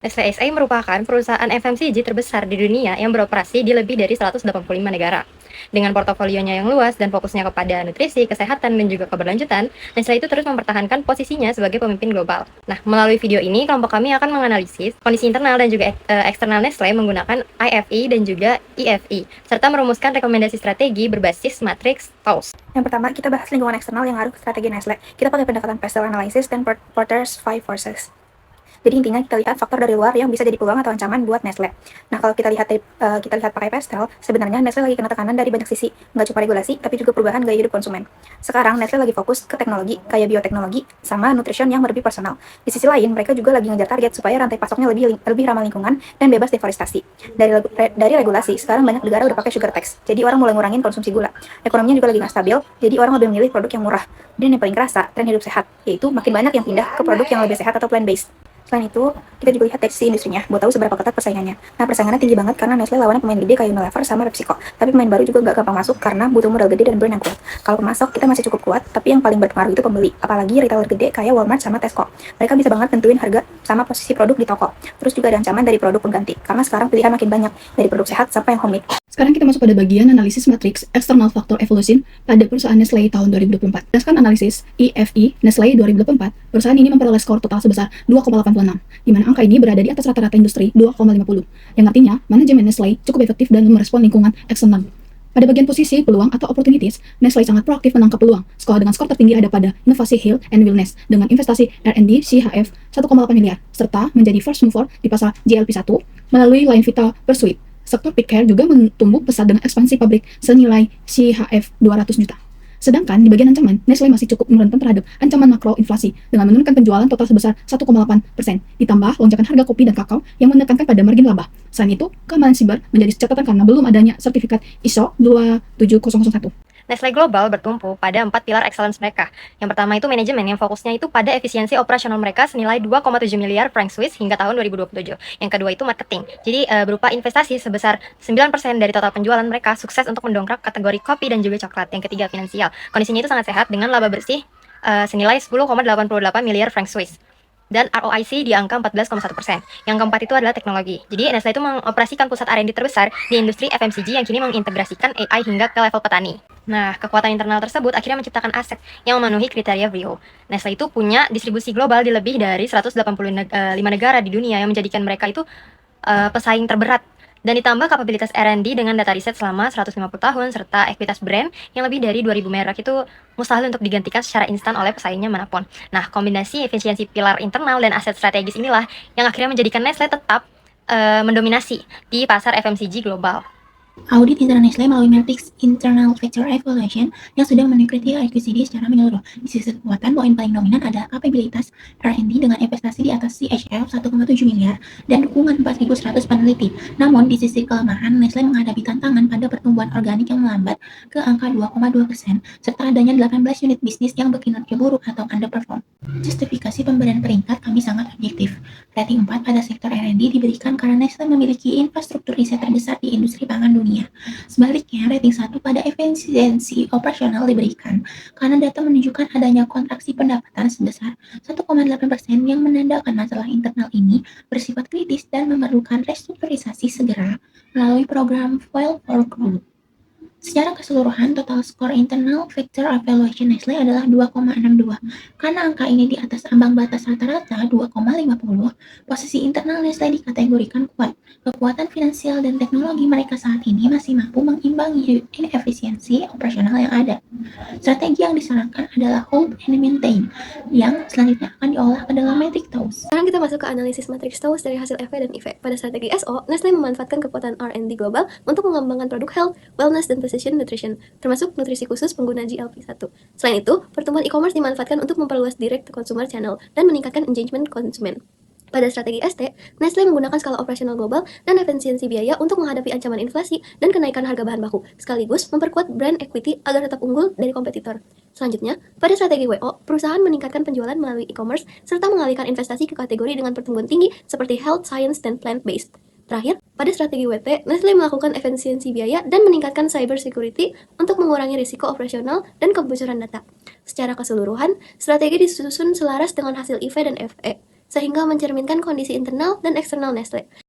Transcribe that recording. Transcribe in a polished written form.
Nestlé SA merupakan perusahaan FMCG terbesar di dunia yang beroperasi di lebih dari 185 negara. Dengan portofolionya yang luas dan fokusnya kepada nutrisi, kesehatan, dan juga keberlanjutan, Nestlé itu terus mempertahankan posisinya sebagai pemimpin global. Nah, melalui video ini, kelompok kami akan menganalisis kondisi internal dan juga eksternal Nestlé menggunakan IFE dan juga EFE, serta merumuskan rekomendasi strategi berbasis matriks TAUS. Yang pertama, kita bahas lingkungan eksternal yang ngaruh ke strategi Nestle. Kita pakai pendekatan Pestle Analysis dan Porter's Five Forces. Jadi intinya kita lihat faktor dari luar yang bisa jadi peluang atau ancaman buat Nestle. Nah, kalau kita lihat pakai Pestle, sebenarnya Nestle lagi kena tekanan dari banyak sisi, nggak cuma regulasi, tapi juga perubahan gaya hidup konsumen. Sekarang Nestle lagi fokus ke teknologi, kayak bioteknologi, sama nutrition yang lebih personal. Di sisi lain, mereka juga lagi ngejar target supaya rantai pasoknya lebih ramah lingkungan dan bebas deforestasi. Dari regulasi, sekarang banyak negara udah pakai sugar tax, jadi orang mulai ngurangin konsumsi gula. Ekonominya juga lagi nggak stabil, jadi orang lebih memilih produk yang murah. Dan yang paling kerasa, tren hidup sehat, yaitu makin banyak yang pindah ke produk yang lebih sehat atau plant-based. Selain itu, kita juga lihat dari sisi industrinya, buat tahu seberapa ketat persaingannya. Nah, persaingannya tinggi banget karena Nestle lawannya pemain gede kayak Unilever sama PepsiCo. Tapi pemain baru juga nggak gampang masuk karena butuh modal gede dan brand yang kuat. Kalau pemasok, kita masih cukup kuat, tapi yang paling berpengaruh itu pembeli. Apalagi retailer gede kayak Walmart sama Tesco. Mereka bisa banget tentuin harga sama posisi produk di toko. Terus juga ada ancaman dari produk pengganti, karena sekarang pilihan makin banyak, dari produk sehat sampai yang homemade. Sekarang kita masuk pada bagian analisis matriks External Factor Evolution pada perusahaan Nestlé tahun 2024. Berdasarkan analisis EFE Nestlé 2024, perusahaan ini memperoleh skor total sebesar 2,86, di mana angka ini berada di atas rata-rata industri 2,50, yang artinya manajemen Nestlé cukup efektif dalam merespon lingkungan eksternal. Pada bagian posisi peluang atau opportunities, Nestlé sangat proaktif menangkap peluang. Dengan skor tertinggi ada pada inovasi health and wellness dengan investasi R&D CHF 1,8 miliar, serta menjadi first mover di pasar GLP-1 melalui line Vital Pursuit. Sektor pet care juga tumbuh pesat dengan ekspansi pabrik senilai CHF 200 juta. Sedangkan di bagian ancaman, Nestlé masih cukup merentan terhadap ancaman makro inflasi dengan menurunkan penjualan total sebesar 1,8%, ditambah lonjakan harga kopi dan kakao yang menekankan pada margin laba. Selain itu, keamanan siber menjadi catatan karena belum adanya sertifikat ISO 27001. Nestlé Global bertumpu pada 4 pilar excellence mereka. Yang pertama itu manajemen yang fokusnya itu pada efisiensi operasional mereka senilai 2,7 miliar franc Swiss hingga tahun 2027. Yang kedua itu marketing. Jadi berupa investasi sebesar 9% dari total penjualan mereka sukses untuk mendongkrak kategori kopi dan juga coklat. Yang ketiga finansial. Kondisinya itu sangat sehat dengan laba bersih senilai 10,88 miliar franc Swiss. Dan ROIC di angka 14,1%. Yang keempat itu adalah teknologi. Jadi Nestlé itu mengoperasikan pusat R&D terbesar di industri FMCG yang kini mengintegrasikan AI hingga ke level petani. Nah, kekuatan internal tersebut akhirnya menciptakan aset yang memenuhi kriteria Brio. Nestlé itu punya distribusi global di lebih dari 185 negara di dunia yang menjadikan mereka itu pesaing terberat. Dan ditambah kapabilitas R&D dengan data riset selama 150 tahun, serta ekuitas brand yang lebih dari 2.000 merek itu mustahil untuk digantikan secara instan oleh pesaingnya manapun. Nah, kombinasi efisiensi pilar internal dan aset strategis inilah yang akhirnya menjadikan Nestlé tetap mendominasi di pasar FMCG global. Audit internal Nestlé melalui matriks Internal Factor Evaluation yang sudah memenuhi kriteria RQCD secara menyeluruh. Di sisi kekuatan, poin paling dominan adalah kapabilitas R&D dengan investasi di atas CHF 1,7 miliar dan dukungan 4.100 peneliti. Namun, di sisi kelemahan, Nestlé menghadapi tantangan pada pertumbuhan organik yang melambat ke angka 2,2%, serta adanya 18 unit bisnis yang berkinerja buruk atau underperform. Justifikasi pemberian peringkat kami sangat objektif. Rating 4 pada sektor R&D diberikan karena Nestlé memiliki infrastruktur riset terbesar di industri pangan dunia. Sebaliknya, rating 1 pada efisiensi operasional diberikan karena data menunjukkan adanya kontraksi pendapatan sebesar 1,8% yang menandakan masalah internal ini bersifat kritis dan memerlukan restrukturisasi segera melalui program Fuel for Growth. Secara keseluruhan, total skor internal factor evaluation Nestlé adalah 2,62. Karena angka ini di atas ambang batas rata-rata 2,50, posisi internal Nestlé dikategorikan kuat. Kekuatan finansial dan teknologi mereka saat ini masih mampu mengimbangi inefisiensi operasional yang ada. Strategi yang disarankan adalah hold and maintain, yang selanjutnya akan diolah ke dalam metrik TAUS. Sekarang kita masuk ke analisis matriks TAUS dari hasil EV dan IV. Pada strategi SO, Nestlé memanfaatkan kekuatan R&D global untuk mengembangkan produk health, wellness, dan precision nutrition, termasuk nutrisi khusus pengguna GLP-1. Selain itu, pertumbuhan e-commerce dimanfaatkan untuk memperluas direct to consumer channel dan meningkatkan engagement konsumen. Pada strategi ST, Nestlé menggunakan skala operasional global dan efisiensi biaya untuk menghadapi ancaman inflasi dan kenaikan harga bahan baku, sekaligus memperkuat brand equity agar tetap unggul dari kompetitor. Selanjutnya, pada strategi WO, perusahaan meningkatkan penjualan melalui e-commerce serta mengalihkan investasi ke kategori dengan pertumbuhan tinggi seperti health, science, dan plant-based. Terakhir, pada strategi WT, Nestlé melakukan efisiensi biaya dan meningkatkan cyber security untuk mengurangi risiko operasional dan kebocoran data. Secara keseluruhan, strategi disusun selaras dengan hasil IV dan FE. sehingga mencerminkan kondisi internal dan eksternal Nestle.